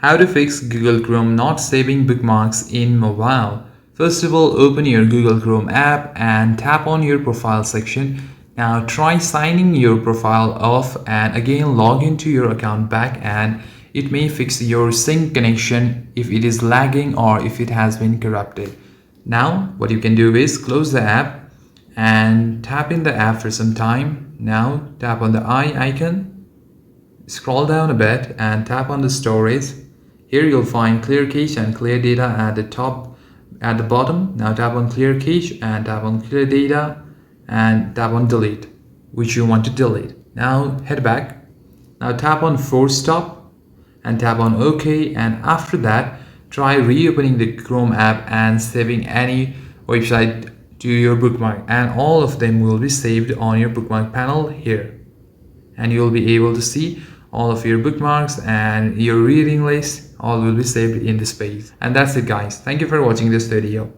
How to fix Google Chrome not saving bookmarks in mobile. First of all, open your Google Chrome app and tap on your profile section. Now try signing your profile off and again log into your account back, and it may fix your sync connection if it is lagging or if it has been corrupted. Now what you can do is close the app and tap in the app for some time. Now tap on the eye icon, scroll down a bit and tap on the storage. Here you'll find clear cache and clear data at the bottom. Now tap on clear cache and tap on clear data and tap on delete, which you want to delete. Now head back. Now tap on force stop and tap on OK, and after that try reopening the Chrome app and saving any website to your bookmark, and all of them will be saved on your bookmark panel here, and you'll be able to see all of your bookmarks and your reading list all will be saved in this page. And that's it guys. Thank you for watching this video.